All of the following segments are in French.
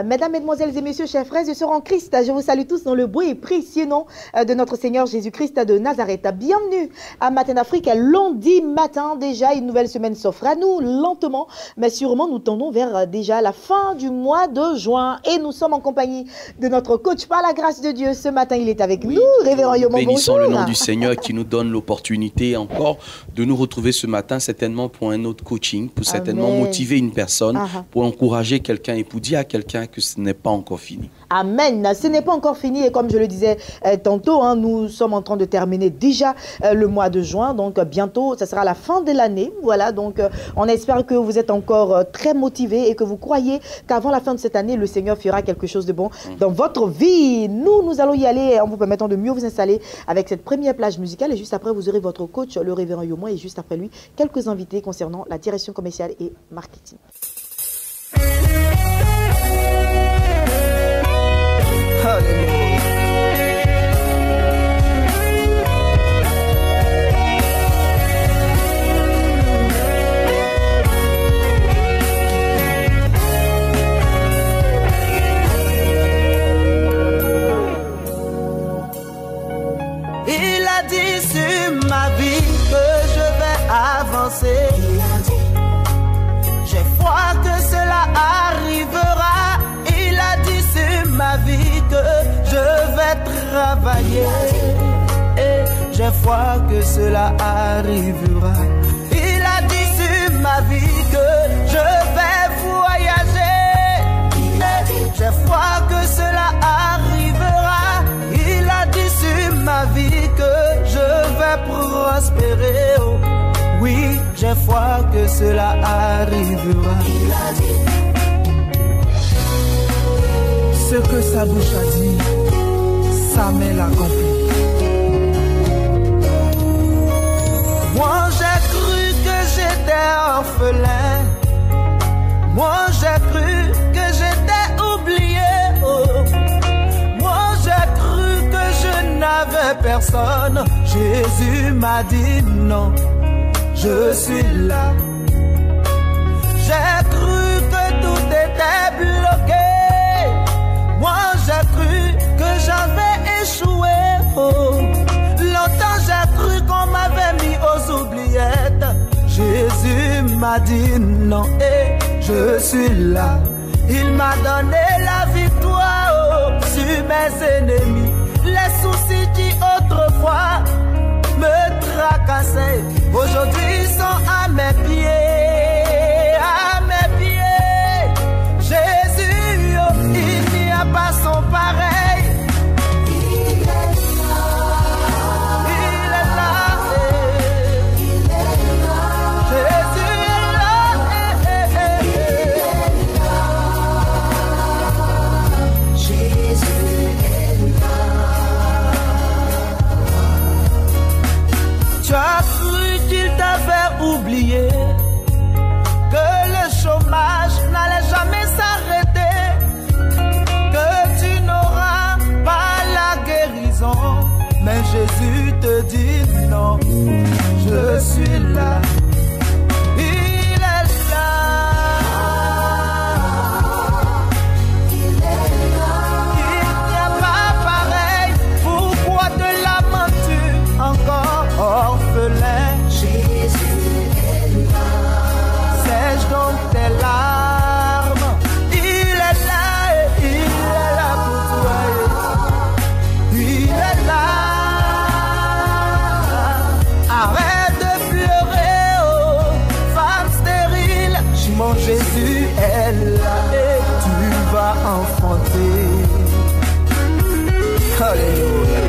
Mesdames, Mesdemoiselles et Messieurs, chers frères et sœurs en Christ, je vous salue tous dans le beau et précieux nom de notre Seigneur Jésus-Christ de Nazareth. Bienvenue à Matin d'Afrique, lundi matin déjà, une nouvelle semaine s'offre à nous, lentement, mais sûrement nous tendons vers déjà la fin du mois de juin et nous sommes en compagnie de notre coach par la grâce de Dieu. Ce matin, il est avec nous, Révérend Yomon, bonjour. Bénissons le nom du Seigneur qui nous donne l'opportunité encore de nous retrouver ce matin, certainement pour un autre coaching, pour certainement motiver une personne, pour encourager quelqu'un et pour dire à quelqu'un que ce n'est pas encore fini. Amen. Ce n'est pas encore fini et comme je le disais tantôt, nous sommes en train de terminer déjà le mois de juin. Donc bientôt, ça sera la fin de l'année. Voilà, donc on espère que vous êtes encore très motivés et que vous croyez qu'avant la fin de cette année, le Seigneur fera quelque chose de bon dans votre vie. Nous allons y aller en vous permettant de mieux vous installer avec cette première plage musicale. Et juste après, vous aurez votre coach, le Révérend Yomon, et juste après lui, quelques invités concernant la direction commerciale et marketing. Il a dit sur ma vie que je vais avancer. J'ai foi que cela arrivera. Il a dit sur ma vie que je vais travailler. Et j'ai foi que cela arrivera. Il a dit sur ma vie que je vais voyager. Et j'ai foi que cela arrivera. Il a dit sur ma vie que je vais prospérer. Oh, oui, j'ai foi que cela arrivera. Il a dit ce que sa bouche a dit, sa main l'accomplit. Moi j'ai cru que j'étais orphelin. Moi j'ai cru que j'étais oublié. Oh. Moi j'ai cru que je n'avais personne. Jésus m'a dit non, je suis là. J'ai cru que tout était bloqué. Moi j'ai cru que j'avais échoué. Oh. Longtemps j'ai cru qu'on m'avait mis aux oubliettes. Jésus m'a dit non et je suis là. Il m'a donné la victoire sur mes ennemis. Les soucis qui autrefois me tracassaient, aujourd'hui sont à mes pieds. À mes pieds. Jésus, oh, il n'y a pas son pareil. Il est là. Il est là. Il est là. Jésus est là. Il est là. Jésus est là. Tu as cru qu'il t'avait oublié, que le chômage n'allait jamais s'arrêter, que tu n'auras pas la guérison. Mais Jésus te dit non, je suis là. Il est là. Il est là. Il n'y a pas pareil. Pourquoi te lamentes-tu encore, orphelin? Jésus est là. Sèche donc tes larmes. Il est là et il est là pour toi. Il est là. Arrête de pleurer, oh, femme stérile. Mon Jésus est là et tu vas enfanter. Alléluia.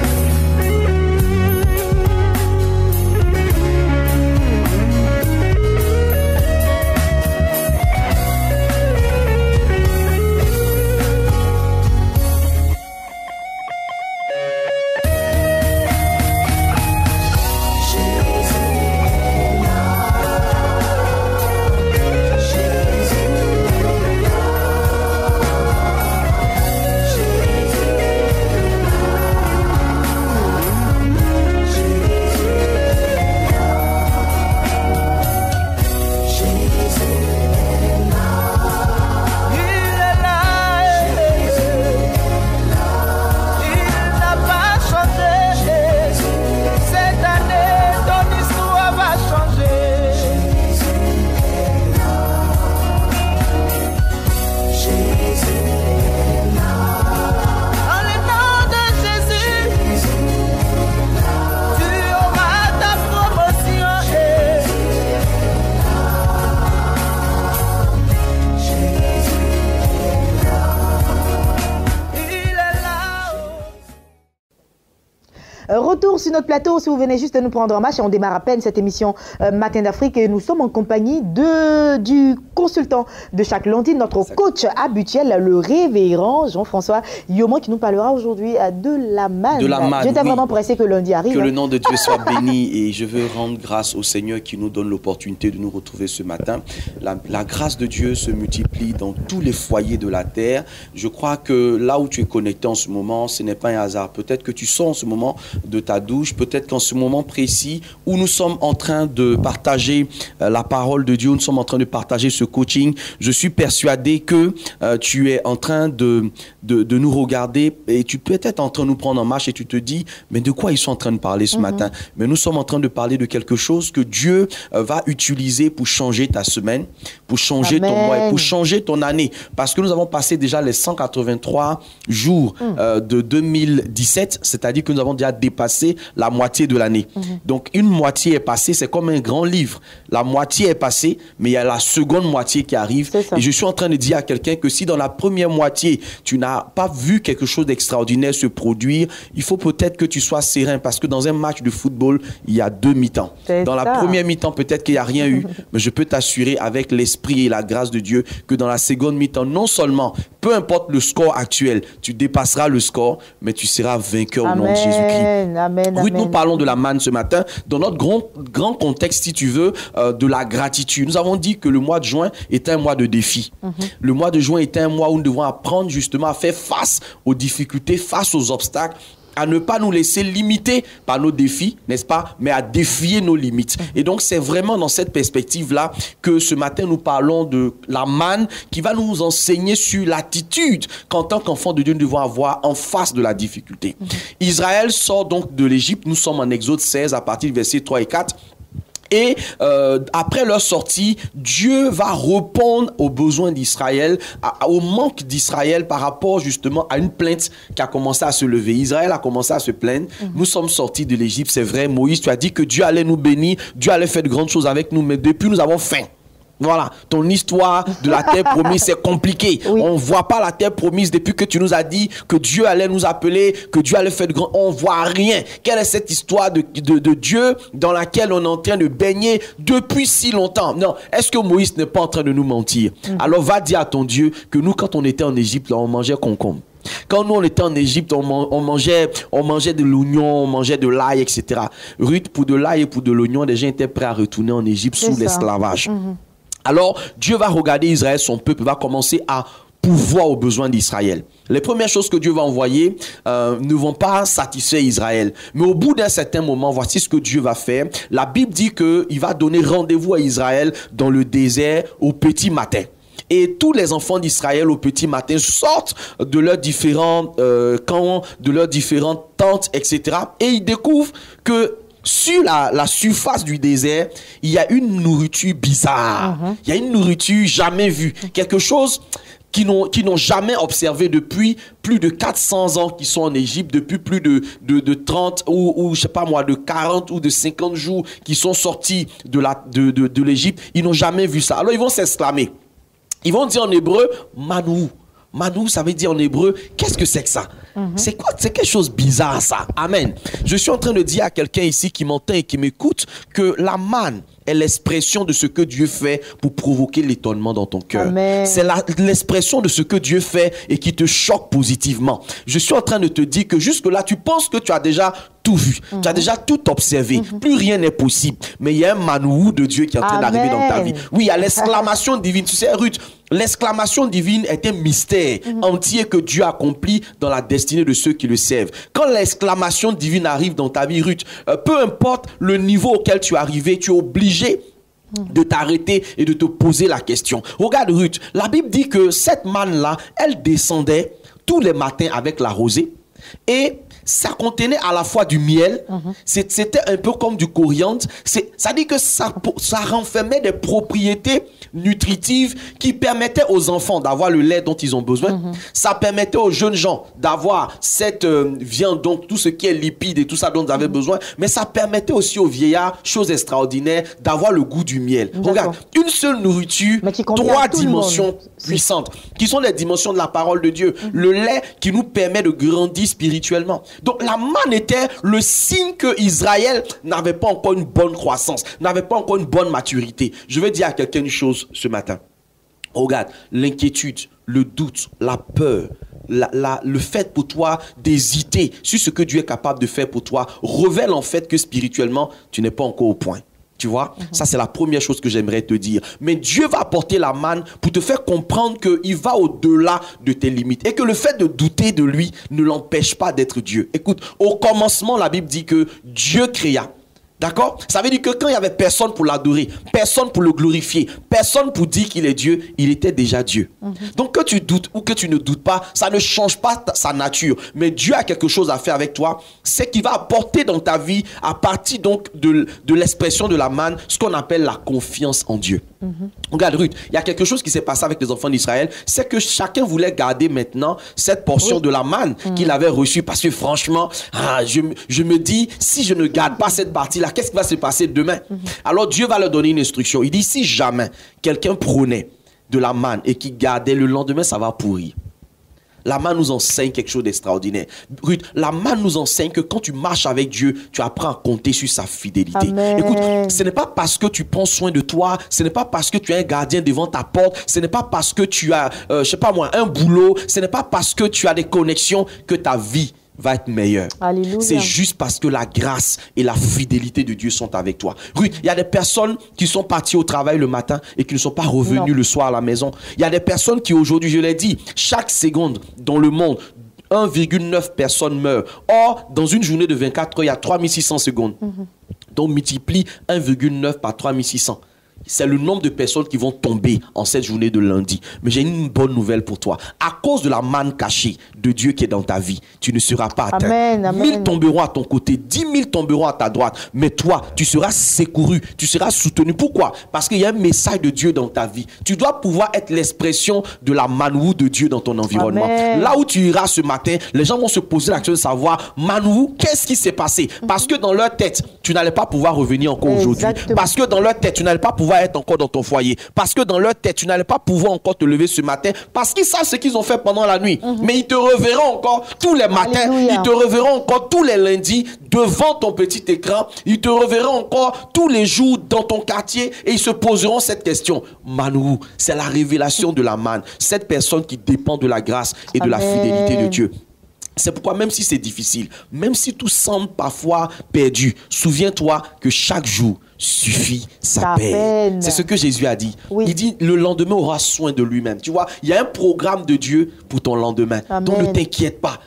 retour sur notre plateau. Si vous venez juste de nous prendre en marche, on démarre à peine cette émission Matin d'Afrique et nous sommes en compagnie du consultant de chaque lundi, notre coach habituel, le révérend Jean-François Yomo, qui nous parlera aujourd'hui de la manne. De la manne. J'étais vraiment pressé que lundi arrive. Que le nom de Dieu soit béni et je veux rendre grâce au Seigneur qui nous donne l'opportunité de nous retrouver ce matin. La grâce de Dieu se multiplie dans tous les foyers de la terre. Je crois que là où tu es connecté en ce moment, ce n'est pas un hasard. Peut-être que tu sors en ce moment de ta douche, peut-être qu'en ce moment précis où nous sommes en train de partager la parole de Dieu, nous sommes en train de partager ce coaching, je suis persuadé que tu es en train de nous regarder et tu peux être en train de nous prendre en marche et tu te dis, mais de quoi ils sont en train de parler ce matin? Mais nous sommes en train de parler de quelque chose que Dieu va utiliser pour changer ta semaine, pour changer ton mois, pour changer ton année. Parce que nous avons passé déjà les 183 jours de 2017, c'est-à-dire que nous avons déjà dépassé la moitié de l'année. Donc, une moitié est passée, c'est comme un grand livre. La moitié est passée, mais il y a la seconde moitié qui arrive. Et je suis en train de dire à quelqu'un que si dans la première moitié, tu n'as pas vu quelque chose d'extraordinaire se produire, il faut peut-être que tu sois serein parce que dans un match de football, il y a deux mi-temps. Dans la première mi-temps, peut-être qu'il n'y a rien eu, mais je peux t'assurer avec l'esprit et la grâce de Dieu que dans la seconde mi-temps, non seulement, peu importe le score actuel, tu dépasseras le score, mais tu seras vainqueur au nom de Jésus-Christ. Oui, nous parlons de la manne ce matin, dans notre grand contexte, si tu veux, de la gratitude. Nous avons dit que le mois de juin est un mois de défi. Le mois de juin est un mois où nous devons apprendre justement à faire face aux difficultés, face aux obstacles, à ne pas nous laisser limiter par nos défis, n'est-ce pas, mais à défier nos limites. Et donc, c'est vraiment dans cette perspective-là que ce matin, nous parlons de la manne qui va nous enseigner sur l'attitude qu'en tant qu'enfant de Dieu, nous devons avoir en face de la difficulté. Israël sort donc de l'Égypte. Nous sommes en Exode 16 à partir du verset 3 et 4. Et après leur sortie, Dieu va répondre aux besoins d'Israël, au manque d'Israël par rapport justement à une plainte qui a commencé à se lever. Israël a commencé à se plaindre. Nous sommes sortis de l'Égypte, c'est vrai. Moïse, tu as dit que Dieu allait nous bénir, Dieu allait faire de grandes choses avec nous, mais depuis nous avons faim. Voilà, ton histoire de la terre promise, c'est compliqué. On ne voit pas la terre promise depuis que tu nous as dit que Dieu allait nous appeler, que Dieu allait faire de grands... On ne voit rien. Quelle est cette histoire de Dieu dans laquelle on est en train de baigner depuis si longtemps? Non, est-ce que Moïse n'est pas en train de nous mentir? Alors va dire à ton Dieu que nous, quand on était en Égypte, là, on mangeait concombre. Quand nous, on était en Égypte, on mangeait de l'oignon, on mangeait de l'ail, etc. Ruth, pour de l'ail et pour de l'oignon, les gens étaient prêts à retourner en Égypte sous l'esclavage. Alors, Dieu va regarder Israël, son peuple, va commencer à pourvoir aux besoins d'Israël. Les premières choses que Dieu va envoyer ne vont pas satisfaire Israël. Mais au bout d'un certain moment, voici ce que Dieu va faire. La Bible dit qu'il va donner rendez-vous à Israël dans le désert au petit matin. Et tous les enfants d'Israël au petit matin sortent de leurs différents camps, de leurs différentes tentes, etc. Et ils découvrent que sur la surface du désert, il y a une nourriture bizarre. Il y a une nourriture jamais vue. Quelque chose qui n'ont jamais observé depuis plus de 400 ans qu'ils sont en Égypte, depuis plus de 30 ou je sais pas moi, de 40 ou de 50 jours qu'ils sont sortis de l'Égypte. Ils n'ont jamais vu ça. Alors ils vont s'exclamer. Ils vont dire en hébreu, Manou. Manou, ça veut dire en hébreu, qu'est-ce que c'est que ça? C'est quoi? C'est quelque chose de bizarre, ça. Amen. Je suis en train de dire à quelqu'un ici qui m'entend et qui m'écoute que la manne est l'expression de ce que Dieu fait pour provoquer l'étonnement dans ton cœur. C'est l'expression de ce que Dieu fait et qui te choque positivement. Je suis en train de te dire que jusque-là, tu penses que tu as déjà tout vu. Tu as déjà tout observé. Plus rien n'est possible. Mais il y a un manou de Dieu qui est en train d'arriver dans ta vie. Oui, il y a l'exclamation divine. Tu sais, Ruth, l'exclamation divine est un mystère entier que Dieu accomplit dans la destinée de ceux qui le servent. Quand l'exclamation divine arrive dans ta vie, Ruth, peu importe le niveau auquel tu es arrivé, tu es obligé de t'arrêter et de te poser la question. Regarde Ruth, la Bible dit que cette manne-là, elle descendait tous les matins avec la rosée et ça contenait à la fois du miel, c'était un peu comme du coriandre, ça dit que ça renfermait des propriétés nutritives qui permettaient aux enfants d'avoir le lait dont ils ont besoin, ça permettait aux jeunes gens d'avoir cette viande, donc tout ce qui est lipide et tout ça dont ils avaient besoin, mais ça permettait aussi aux vieillards, chose extraordinaire, d'avoir le goût du miel. Regarde, une seule nourriture, trois dimensions puissantes, qui sont les dimensions de la parole de Dieu. Le lait qui nous permet de grandir spirituellement. Donc la manne était le signe que Israël n'avait pas encore une bonne croissance, n'avait pas encore une bonne maturité. Je vais dire à quelqu'un une chose ce matin. Regarde, l'inquiétude, le doute, la peur, le fait pour toi d'hésiter sur ce que Dieu est capable de faire pour toi révèle en fait que spirituellement, tu n'es pas encore au point. Tu vois, ça c'est la première chose que j'aimerais te dire. Mais Dieu va apporter la manne pour te faire comprendre qu'il va au-delà de tes limites. Et que le fait de douter de lui ne l'empêche pas d'être Dieu. Écoute, au commencement, la Bible dit que Dieu créa. D'accord? Ça veut dire que quand il n'y avait personne pour l'adorer, personne pour le glorifier, personne pour dire qu'il est Dieu, il était déjà Dieu. Donc que tu doutes ou que tu ne doutes pas, ça ne change pas sa nature. Mais Dieu a quelque chose à faire avec toi, c'est qu'il va apporter dans ta vie, à partir donc de l'expression de la manne, ce qu'on appelle la confiance en Dieu. Regarde Ruth, il y a quelque chose qui s'est passé avec les enfants d'Israël, c'est que chacun voulait garder maintenant cette portion de la manne qu'il avait reçue, parce que franchement, je me dis, si je ne garde pas cette partie-là, qu'est-ce qui va se passer demain? Alors Dieu va leur donner une instruction. Il dit, si jamais quelqu'un prenait de la manne et qui gardait, le lendemain, ça va pourrir. La manne nous enseigne quelque chose d'extraordinaire. Ruth, la manne nous enseigne que quand tu marches avec Dieu, tu apprends à compter sur sa fidélité. Amen. Écoute, ce n'est pas parce que tu prends soin de toi, ce n'est pas parce que tu es un gardien devant ta porte, ce n'est pas parce que tu as, je sais pas moi, un boulot, ce n'est pas parce que tu as des connexions que ta vie va être meilleur. Alléluia. C'est juste parce que la grâce et la fidélité de Dieu sont avec toi. Ruth, il y a des personnes qui sont parties au travail le matin et qui ne sont pas revenues le soir à la maison. Il y a des personnes qui aujourd'hui, je l'ai dit, chaque seconde dans le monde, 1,9 personnes meurent. Or, dans une journée de 24 heures, il y a 3600 secondes. Donc, multiplie 1,9 par 3600. C'est le nombre de personnes qui vont tomber en cette journée de lundi. Mais j'ai une bonne nouvelle pour toi. À cause de la manne cachée de Dieu qui est dans ta vie, tu ne seras pas atteint. Amen, amen. 1000 tomberont à ton côté, 10 000 tomberont à ta droite. Mais toi, tu seras secouru, tu seras soutenu. Pourquoi? Parce qu'il y a un message de Dieu dans ta vie. Tu dois pouvoir être l'expression de la manouou de Dieu dans ton environnement. Amen. Là où tu iras ce matin, les gens vont se poser la question de savoir, manouou, qu'est-ce qui s'est passé? Parce que dans leur tête, tu n'allais pas pouvoir revenir encore aujourd'hui. Exactement. Parce que dans leur tête, tu n'allais pas pouvoir être encore dans ton foyer. Parce que dans leur tête, tu n'allais pas pouvoir encore te lever ce matin. Parce qu'ils savent ce qu'ils ont fait pendant la nuit. Mais ils te reverront encore tous les matins. Alléluia. Ils te reverront encore tous les lundis devant ton petit écran. Ils te reverront encore tous les jours dans ton quartier et ils se poseront cette question. Manou, c'est la révélation de la manne. Cette personne qui dépend de la grâce et de la Amen. fidélité de Dieu. C'est pourquoi même si c'est difficile, même si tout semble parfois perdu, souviens-toi que chaque jour suffit sa peine. C'est ce que Jésus a dit. Oui. Il dit le lendemain aura soin de lui-même. Tu vois, il y a un programme de Dieu pour ton lendemain. Amen. Donc ne t'inquiète pas.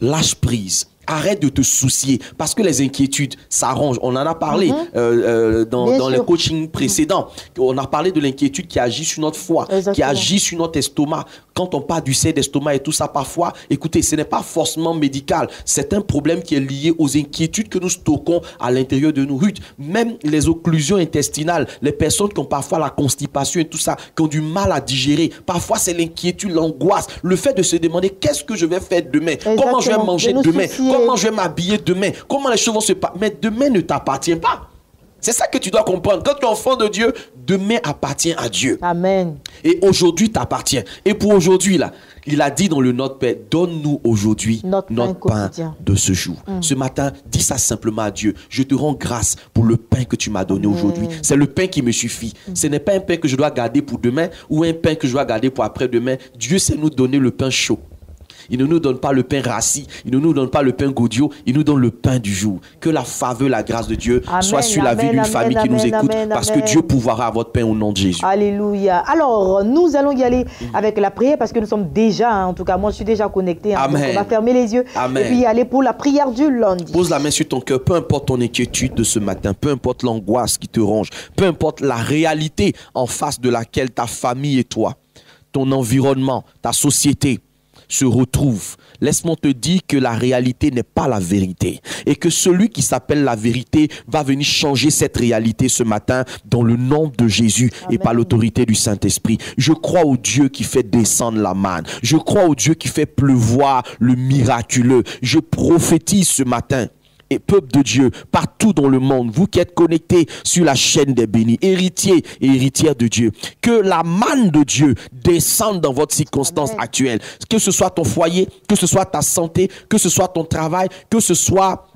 Lâche prise. Arrête de te soucier parce que les inquiétudes s'arrangent. On en a parlé dans les coachings précédents. On a parlé de l'inquiétude qui agit sur notre foie, Exactement. qui agit sur notre estomac. Quand on parle du cerf d'estomac et tout ça, parfois, écoutez, ce n'est pas forcément médical. C'est un problème qui est lié aux inquiétudes que nous stockons à l'intérieur de nous. Ruth, même les occlusions intestinales, les personnes qui ont parfois la constipation et tout ça, qui ont du mal à digérer, parfois c'est l'inquiétude, l'angoisse, le fait de se demander qu'est-ce que je vais faire demain, comment je vais manger demain, comment je vais m'habiller demain, comment les choses vont se passer. Mais demain ne t'appartient pas. C'est ça que tu dois comprendre. Quand tu es enfant de Dieu, demain appartient à Dieu. Amen. Et aujourd'hui t'appartient. Et pour aujourd'hui, là, il a dit dans le Notre Père, donne-nous aujourd'hui notre pain de ce jour. Ce matin, dis ça simplement à Dieu. Je te rends grâce pour le pain que tu m'as donné aujourd'hui. C'est le pain qui me suffit. Ce n'est pas un pain que je dois garder pour demain ou un pain que je dois garder pour après-demain. Dieu sait nous donner le pain chaud. Il ne nous donne pas le pain rassis, il ne nous donne pas le pain gaudio, il nous donne le pain du jour. Que la faveur, la grâce de Dieu soit sur la vie d'une famille qui nous écoute, parce que Dieu pourvoira votre pain au nom de Jésus. Alléluia. Alors, nous allons y aller avec la prière parce que nous sommes déjà, en tout cas, moi je suis déjà connecté. Amen. Donc on va fermer les yeux Amen. et puis y aller pour la prière du lundi. Pose la main sur ton cœur, peu importe ton inquiétude de ce matin, peu importe l'angoisse qui te ronge, peu importe la réalité en face de laquelle ta famille et toi, ton environnement, ta société se retrouvent. Laisse-moi te dire que la réalité n'est pas la vérité et que celui qui s'appelle la vérité va venir changer cette réalité ce matin dans le nom de Jésus. Amen. Et par l'autorité du Saint-Esprit. Je crois au Dieu qui fait descendre la manne. Je crois au Dieu qui fait pleuvoir le miraculeux. Je prophétise ce matin et peuple de Dieu, partout dans le monde, vous qui êtes connectés sur la chaîne des bénis, héritiers et héritières de Dieu, que la manne de Dieu descende dans votre circonstance actuelle, que ce soit ton foyer, que ce soit ta santé, que ce soit ton travail, que ce soit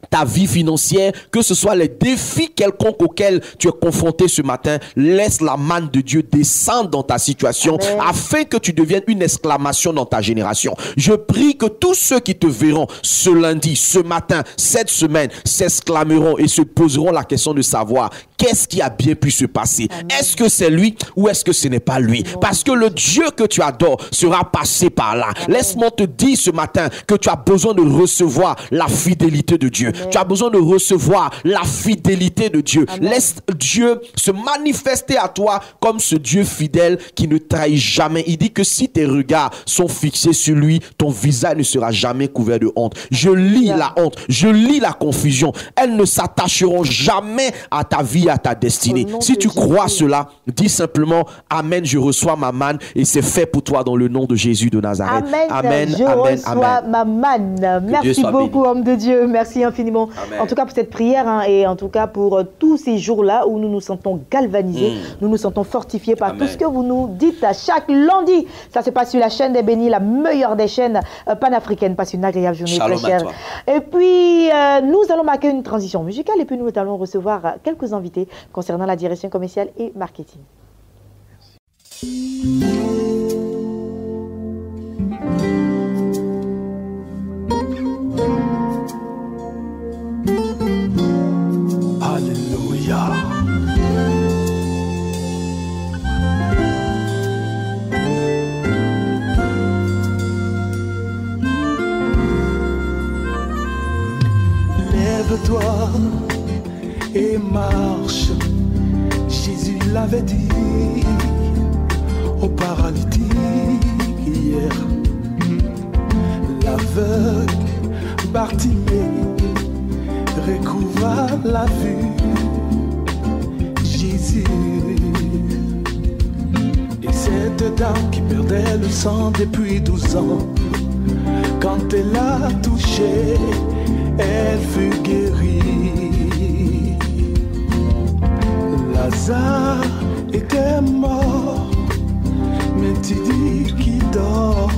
ta vie financière, que ce soit les défis quelconques auxquels tu es confronté ce matin, laisse la manne de Dieu descendre dans ta situation. Amen. Afin que tu deviennes une exclamation dans ta génération. Je prie que tous ceux qui te verront ce lundi, ce matin, cette semaine, s'exclameront et se poseront la question de savoir qu'est-ce qui a bien pu se passer. Est-ce que c'est lui ou est-ce que ce n'est pas lui? Parce que le Dieu que tu adores sera passé par là. Laisse-moi te dire ce matin que tu as besoin de recevoir la fidélité de Dieu. Tu as besoin de recevoir la fidélité de Dieu. Amen. Laisse Dieu se manifester à toi comme ce Dieu fidèle qui ne trahit jamais. Il dit que si tes regards sont fixés sur lui, ton visage ne sera jamais couvert de honte. Je lis la honte, je lis la confusion. Elles ne s'attacheront jamais à ta vie, à ta destinée. Si tu crois cela, dis simplement Amen, je reçois ma manne et c'est fait pour toi dans le nom de Jésus de Nazareth. Amen, amen, je amen, reçois amen. ma manne. Merci beaucoup, homme de Dieu. Merci infiniment. Amen. En tout cas pour cette prière et en tout cas pour tous ces jours-là où nous nous sentons galvanisés, nous nous sentons fortifiés par tout ce que vous nous dites à chaque lundi. Ça se passe sur la chaîne des bénis, la meilleure des chaînes panafricaines. Passe une agréable journée, très chère. Et puis nous allons marquer une transition musicale et puis nous allons recevoir quelques invités concernant la direction commerciale et marketing. Alléluia. Lève-toi et marche. Jésus l'avait dit au paralytique hier. L'aveugle Bartimée recouvra la vue. Jésus et cette dame qui perdait le sang depuis 12 ans, quand elle l'a touché, elle fut guérie. Lazare était mort, mais tu dis qu'il dort.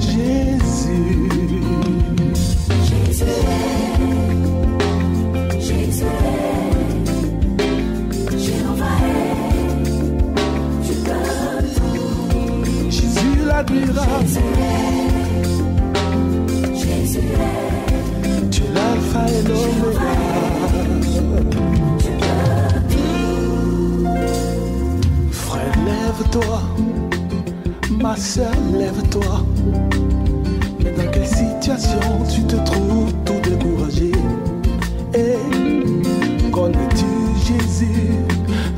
Jésus. Jésus l'admirable. Tu es l'alpha et l'oméga. Frère, lève-toi. Ma soeur, lève-toi. Mais dans quelle situation tu te trouves tout découragé? Et connais-tu Jésus,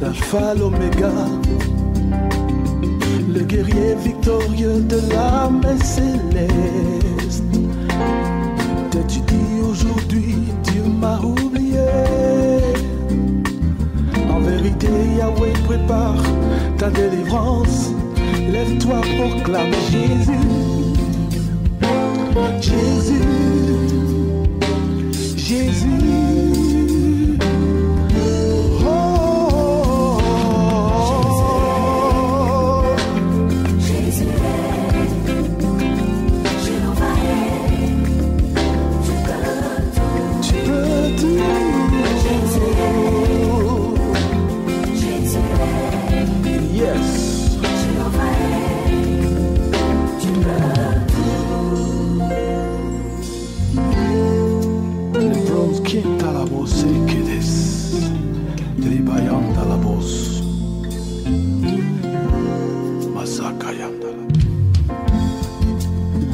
l'alpha, l'oméga, le guerrier victorieux de l'âme céleste? T'es-tu dit aujourd'hui, Dieu m'a oublié? En vérité, Yahweh prépare ta délivrance. Lève-toi, proclame Jésus. Jésus, Jésus.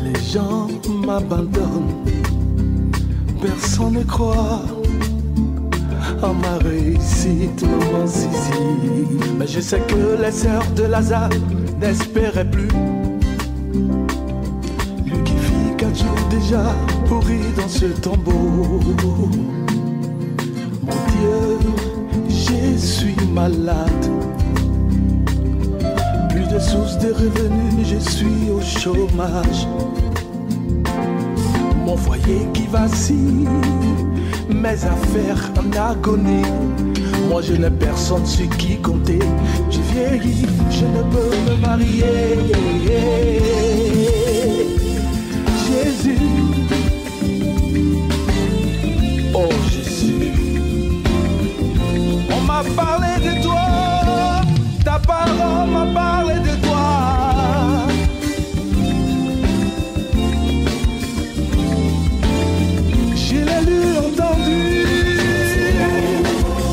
Les gens m'abandonnent, personne ne croit à ma réussite, maman Zizi. Mais je sais que les sœurs de Lazare n'espéraient plus. Lui qui vit 4 jours déjà pourri dans ce tombeau. Mon Dieu, je suis malade. Plus de sources de revenus, je suis au chômage. Mon foyer foyer qui vacille, mes affaires en agonie. Moi je n'ai personne sur qui compter. J'ai vieilli, je ne peux me marier. Jésus, oh Jésus, on m'a parlé de toi, ta parole m'a parlé de toi. Je l'ai lu, entendu.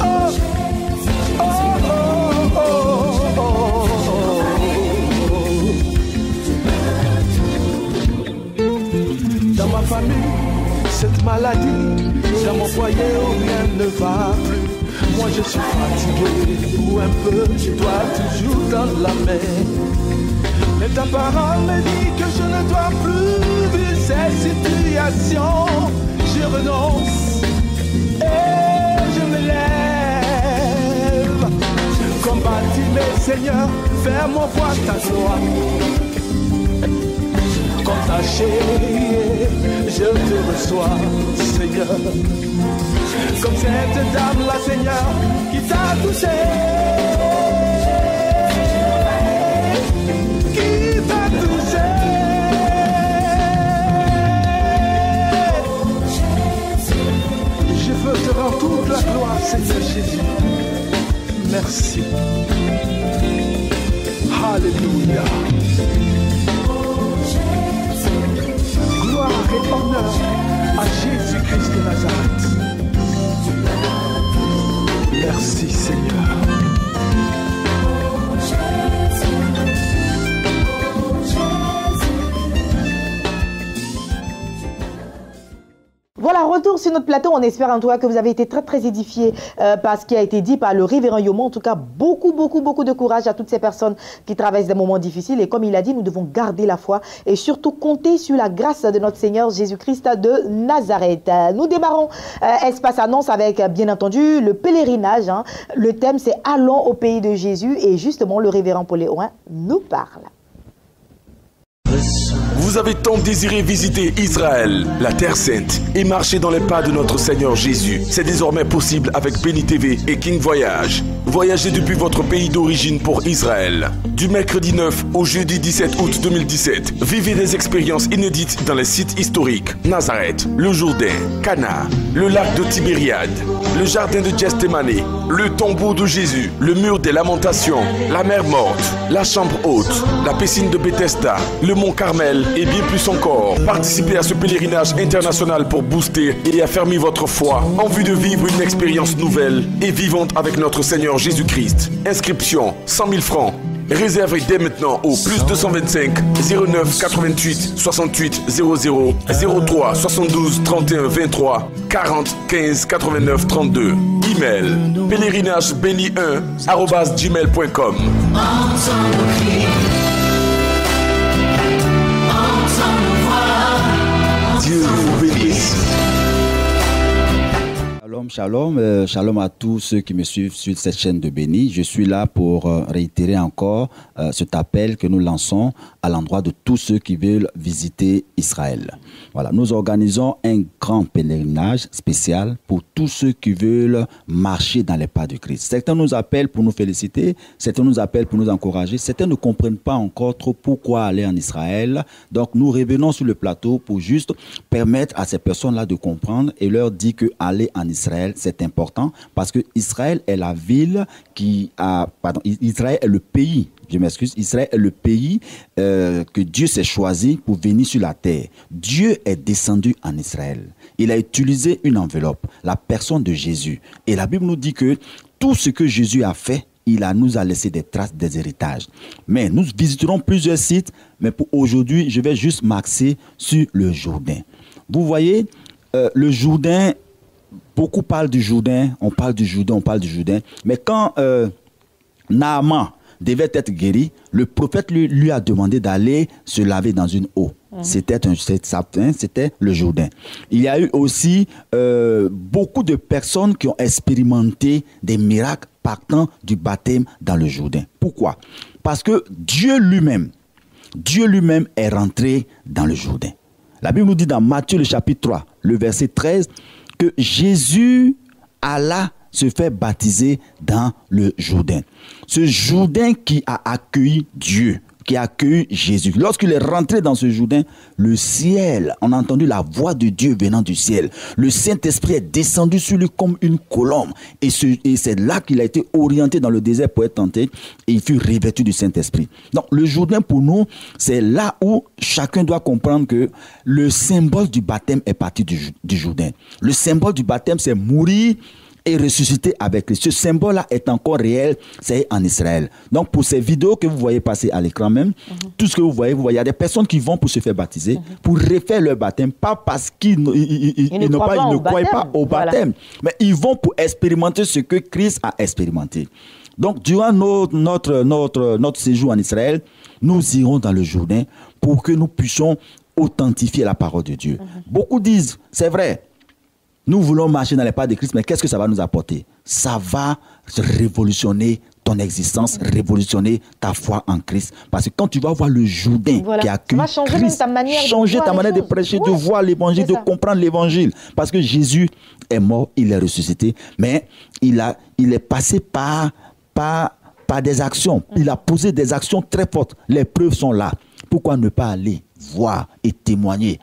Oh, oh, oh, oh, oh. Dans ma famille, cette maladie, dans mon foyer, rien ne va plus. Moi je suis fatigué, ou un peu, je dois toujours dans la mer. Mais ta parole me dit que je ne dois plus vivre cette situation. Je renonce et je me lève. Combattis mes seigneurs, fais-moi voir ta gloire. Comme ta chérie, je te reçois, Seigneur. Comme cette dame-là, Seigneur, qui t'a touché. Qui t'a touché. Je veux te rendre toute la gloire, Seigneur Jésus. Merci. Alléluia. Gloire et honneur à Jésus-Christ de Nazareth. Merci Seigneur. Voilà, retour sur notre plateau. On espère en tout cas que vous avez été très édifiés par ce qui a été dit par le révérend Yomo. En tout cas, beaucoup de courage à toutes ces personnes qui traversent des moments difficiles. Et comme il a dit, nous devons garder la foi et surtout compter sur la grâce de notre Seigneur Jésus-Christ de Nazareth. Nous démarrons Espace Annonce avec, bien entendu, le pèlerinage. Hein. Le thème, c'est « Allons au pays de Jésus » et justement, le révérend Paul Léoin nous parle. Vous avez tant désiré visiter Israël, la Terre Sainte, et marcher dans les pas de notre Seigneur Jésus. C'est désormais possible avec Béni TV et King Voyage. Voyagez depuis votre pays d'origine pour Israël. Du mercredi 9 au jeudi 17 août 2017, vivez des expériences inédites dans les sites historiques. Nazareth, le Jourdain, Cana, le lac de Tibériade, le jardin de Gethsémani, le tombeau de Jésus, le mur des lamentations, la mer morte, la chambre haute, la piscine de Bethesda, le mont Carmel et bien plus encore. Participez à ce pèlerinage international pour booster et affermir votre foi en vue de vivre une expérience nouvelle et vivante avec notre Seigneur Jésus-Christ. Inscription 100 000 francs. Réservez dès maintenant au plus 225 09 88 68 00 03 72 31 23 40 15 89 32. Email pèlerinagebeni1@gmail.com. Dieu vous bénisse. Shalom, shalom à tous ceux qui me suivent sur cette chaîne de Béni. Je suis là pour réitérer encore cet appel que nous lançons à l'endroit de tous ceux qui veulent visiter Israël. Voilà, nous organisons un grand pèlerinage spécial pour tous ceux qui veulent marcher dans les pas de Christ. Certains nous appellent pour nous féliciter, certains nous appellent pour nous encourager, certains ne comprennent pas encore trop pourquoi aller en Israël. Donc nous revenons sur le plateau pour juste permettre à ces personnes-là de comprendre et leur dire que aller en Israël, c'est important parce que Israël est la ville qui a... Pardon, Israël est le pays, je m'excuse, Israël est le pays que Dieu s'est choisi pour venir sur la terre. Dieu est descendu en Israël. Il a utilisé une enveloppe, la personne de Jésus. Et la Bible nous dit que tout ce que Jésus a fait, nous a laissé des traces, des héritages. Mais nous visiterons plusieurs sites, mais pour aujourd'hui, je vais juste m'axer sur le Jourdain. Vous voyez, le Jourdain, beaucoup parlent du Jourdain, on parle du Jourdain, mais quand Naaman devait être guéri, le prophète lui a demandé d'aller se laver dans une eau. C'était le Jourdain. Il y a eu aussi beaucoup de personnes qui ont expérimenté des miracles partant du baptême dans le Jourdain. Pourquoi? Parce que Dieu lui-même est rentré dans le Jourdain. La Bible nous dit dans Matthieu le chapitre 3, le verset 13, que Jésus alla se faire baptiser dans le Jourdain. Ce Jourdain qui a accueilli Dieu, qui a accueilli Jésus. Lorsqu'il est rentré dans ce Jourdain, le ciel, on a entendu la voix de Dieu venant du ciel. Le Saint-Esprit est descendu sur lui comme une colombe. Et c'est là qu'il a été orienté dans le désert pour être tenté. Et il fut revêtu du Saint-Esprit. Donc le Jourdain pour nous, c'est là où chacun doit comprendre que le symbole du baptême est parti du Jourdain. Le symbole du baptême, c'est mourir et ressuscité avec Christ. Ce symbole-là est encore réel, c'est en Israël. Donc pour ces vidéos que vous voyez passer à l'écran même, tout ce que vous voyez, il y a des personnes qui vont pour se faire baptiser, pour refaire leur baptême, pas parce qu'ils ne croient pas au baptême, mais ils vont pour expérimenter ce que Christ a expérimenté. Donc durant notre séjour en Israël, nous irons dans le Jourdain pour que nous puissions authentifier la parole de Dieu. Beaucoup disent, c'est vrai, nous voulons marcher dans les pas de Christ, mais qu'est-ce que ça va nous apporter? Ça va révolutionner ton existence, révolutionner ta foi en Christ. Parce que quand tu vas voir le Jourdain qui accueille Christ, changer ta manière de prêcher, de voir l'évangile, de comprendre l'évangile. Parce que Jésus est mort, il est ressuscité, mais il est passé par des actions. Il a posé des actions très fortes. Les preuves sont là. Pourquoi ne pas aller voir et témoigner,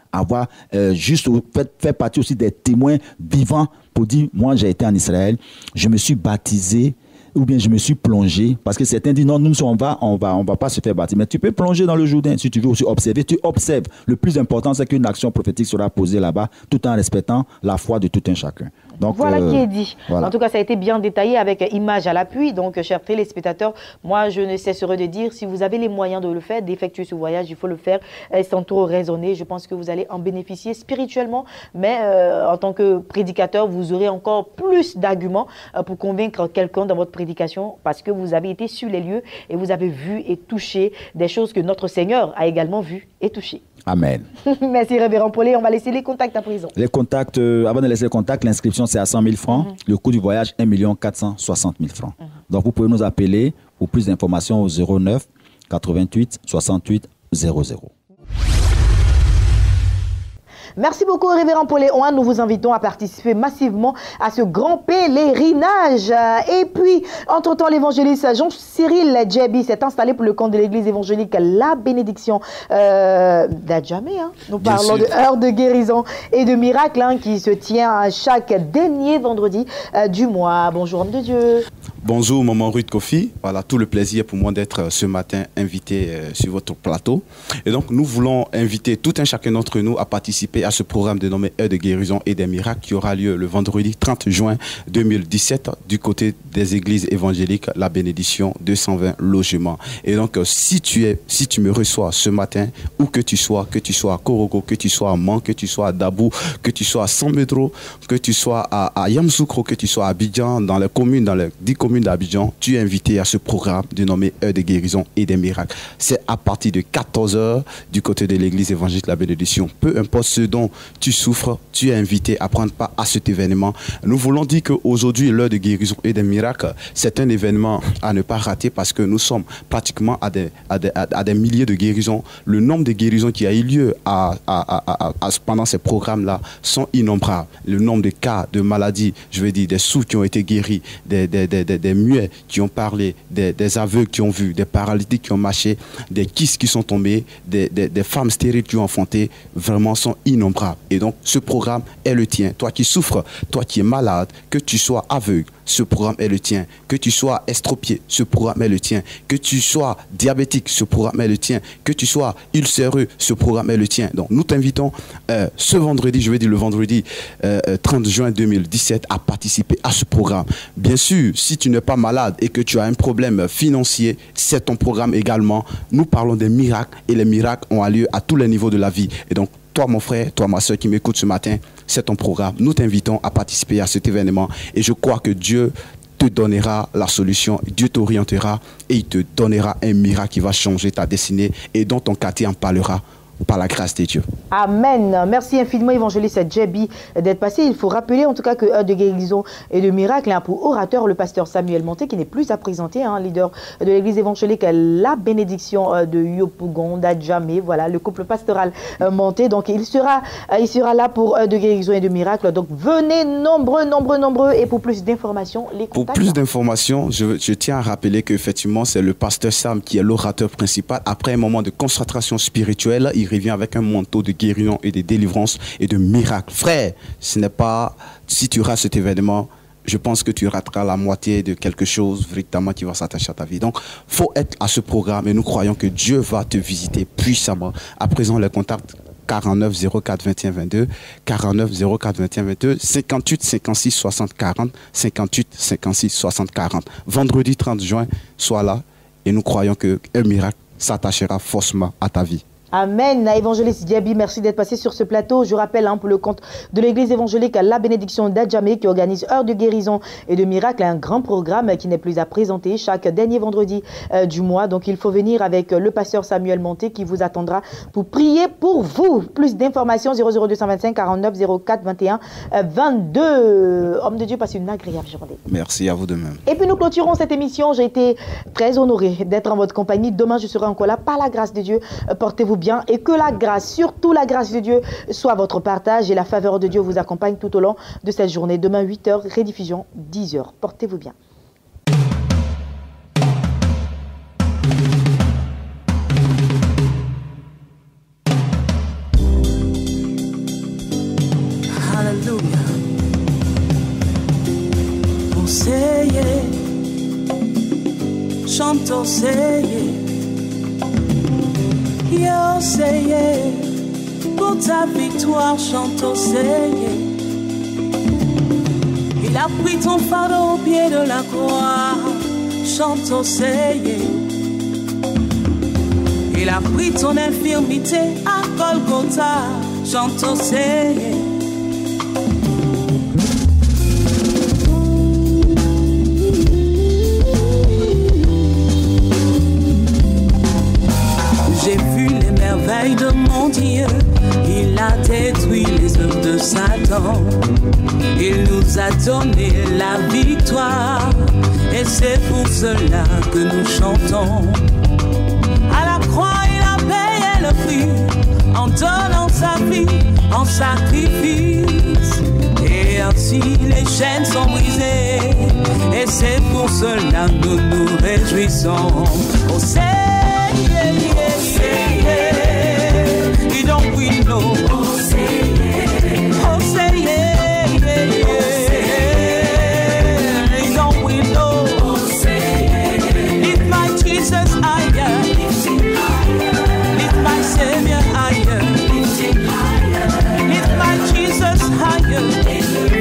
faire partie aussi des témoins vivants pour dire, moi j'ai été en Israël, je me suis baptisé ou bien je me suis plongé, parce que certains disent non, nous on va pas se faire baptiser, mais tu peux plonger dans le Jourdain si tu veux aussi observer, tu observes. Le plus important, c'est qu'une action prophétique sera posée là-bas, tout en respectant la foi de tout un chacun. Donc, voilà qui est dit. Voilà. En tout cas, ça a été bien détaillé avec image à l'appui. Donc, chers téléspectateurs, moi, je ne cesserai de dire, si vous avez les moyens de le faire, d'effectuer ce voyage, il faut le faire sans trop raisonner. Je pense que vous allez en bénéficier spirituellement, mais en tant que prédicateur, vous aurez encore plus d'arguments pour convaincre quelqu'un dans votre prédication, parce que vous avez été sur les lieux et vous avez vu et touché des choses que notre Seigneur a également vues et touchées. Amen. Merci, Révérend Paulet. On va laisser les contacts à présent. Les contacts, avant de laisser les contacts, l'inscription c'est à 100 000 francs. Le coût du voyage, 1 460 000 francs. Donc vous pouvez nous appeler pour plus d'informations au 09 88 68 00. Merci beaucoup, Révérend Paulet. Nous vous invitons à participer massivement à ce grand pèlerinage. Et puis, entre-temps, l'évangéliste Jean-Cyril Djebi s'est installé pour le compte de l'église évangélique La Bénédiction d'Adjamé. Nous parlons de heure de guérison et de miracle qui se tient chaque dernier vendredi du mois. Bonjour, homme de Dieu. Bonjour, maman Ruth Kofi. Voilà, tout le plaisir pour moi d'être ce matin invité sur votre plateau. Et donc, nous voulons inviter tout un chacun d'entre nous à participer à ce programme dénommé Heure de guérison et des miracles qui aura lieu le vendredi 30 juin 2017 du côté des églises évangéliques La Bénédiction, 220 logements. Et donc, si tu me reçois ce matin, où que tu sois à Koroko, que tu sois à Man, que tu sois à Dabou, que tu sois à San Pedro, que tu sois à Yamoussoukro, que tu sois à Abidjan, dans les 10 communes d'Abidjan, tu es invité à ce programme dénommé Heure de guérison et des miracles. C'est à partir de 14h du côté de l'église évangélique La Bénédiction. Peu importe ce dont tu souffres, tu es invité à prendre part à cet événement. Nous voulons dire qu'aujourd'hui, l'heure de guérison et des miracles, c'est un événement à ne pas rater parce que nous sommes pratiquement à des milliers de guérisons. Le nombre de guérisons qui a eu lieu pendant ces programmes-là sont innombrables. Le nombre de cas de maladies, je veux dire, des sourds qui ont été guéris, des muets qui ont parlé, des aveugles qui ont vu, des paralytiques qui ont marché, des kystes qui sont tombés, des femmes stériles qui ont enfanté, vraiment sont innombrables. Et donc, ce programme est le tien. Toi qui souffres, toi qui es malade, que tu sois aveugle, ce programme est le tien. Que tu sois estropié, ce programme est le tien. Que tu sois diabétique, ce programme est le tien. Que tu sois ulcéreux, ce programme est le tien. Donc, nous t'invitons ce vendredi, je vais dire le vendredi 30 juin 2017, à participer à ce programme. Bien sûr, si tu n'es pas malade et que tu as un problème financier, c'est ton programme également. Nous parlons des miracles et les miracles ont lieu à tous les niveaux de la vie. Et donc, toi, mon frère, toi, ma soeur qui m'écoute ce matin, c'est ton programme. Nous t'invitons à participer à cet événement et je crois que Dieu te donnera la solution, Dieu t'orientera et il te donnera un miracle qui va changer ta destinée et dont ton quartier en parlera par la grâce de Dieu. Amen. Merci infiniment, évangéliste Djebi, d'être passé. Il faut rappeler en tout cas que heure de guérison et de miracle, pour orateur, le pasteur Samuel Monté, qui n'est plus à présenter, leader de l'église évangélique, la bénédiction de Yopougon, d'Adjamé, voilà, le couple pastoral Monté. Donc, il sera là pour heure de guérison et de miracle. Donc, venez nombreux. Et pour plus d'informations, les contacts. Pour plus d'informations, je tiens à rappeler qu'effectivement, c'est le pasteur Sam qui est l'orateur principal. Après un moment de concentration spirituelle, il revient avec un manteau de guérison et de délivrance et de miracle. Frère, ce n'est pas... Si tu rates cet événement, je pense que tu rateras la moitié de quelque chose véritablement qui va s'attacher à ta vie. Donc, il faut être à ce programme et nous croyons que Dieu va te visiter puissamment. À présent, les contacts 49 04 21 22, 49 04 21 22, 58 56 60 40, 58 56 60 40. Vendredi 30 juin, sois là et nous croyons qu'un miracle s'attachera forcément à ta vie. Amen. Évangéliste Diaby, merci d'être passé sur ce plateau. Je rappelle pour le compte de l'église évangélique La Bénédiction d'Adjamé qui organise heure de guérison et de miracle, un grand programme qui n'est plus à présenter chaque dernier vendredi du mois. Donc il faut venir avec le pasteur Samuel Monté qui vous attendra pour prier pour vous. Plus d'informations 00225 49 04 21 22. Homme de Dieu, passe une agréable journée. Merci à vous de même. Et puis nous clôturons cette émission. J'ai été très honoré d'être en votre compagnie. Demain je serai encore là par la grâce de Dieu. Portez-vous bien et que la grâce, surtout la grâce de Dieu, soit votre partage et la faveur de Dieu vous accompagne tout au long de cette journée. Demain 8h, rediffusion 10h. Portez-vous bien. Alléluia. Conseiller, chantons, seyez. Yo, seyez, pour ta victoire, chantons, seyez. Il a pris ton fardeau au pied de la croix, chantons, seyez. Il a pris ton infirmité à Golgotha, chantons, seyez. J'ai vu les merveilles de mon Dieu, il a détruit les œuvres de Satan, il nous a donné la victoire, et c'est pour cela que nous chantons. À la croix, il a payé le prix, en donnant sa vie, en sacrifice, et ainsi les chaînes sont brisées, et c'est pour cela que nous nous réjouissons. Oh, you don't we know. Oh, say yeah. Oh, say yeah. You don't we know. Oh, say yeah. Lift my Jesus higher. Lift my Savior higher. Lift my Jesus higher.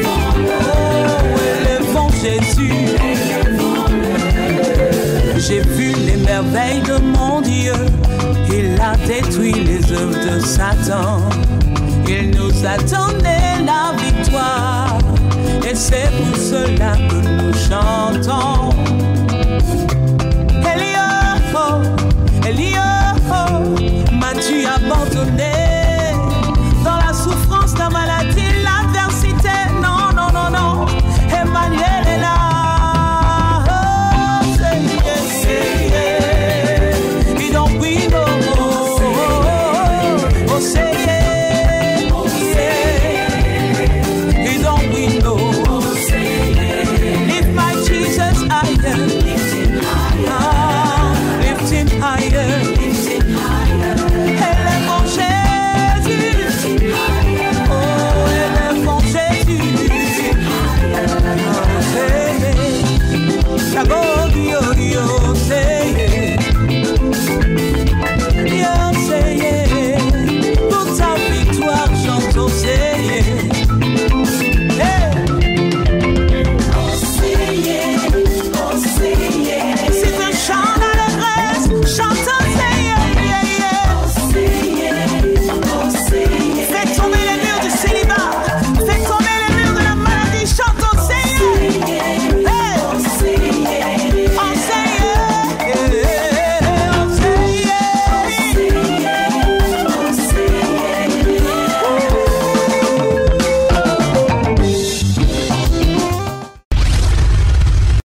Oh, élevons Jésus. J'ai vu les merveilles de mon Dieu. Il a détruit les œuvres de Satan. Il nous a donné la victoire. Et c'est pour cela que nous chantons. Elio, m'as-tu abandonné?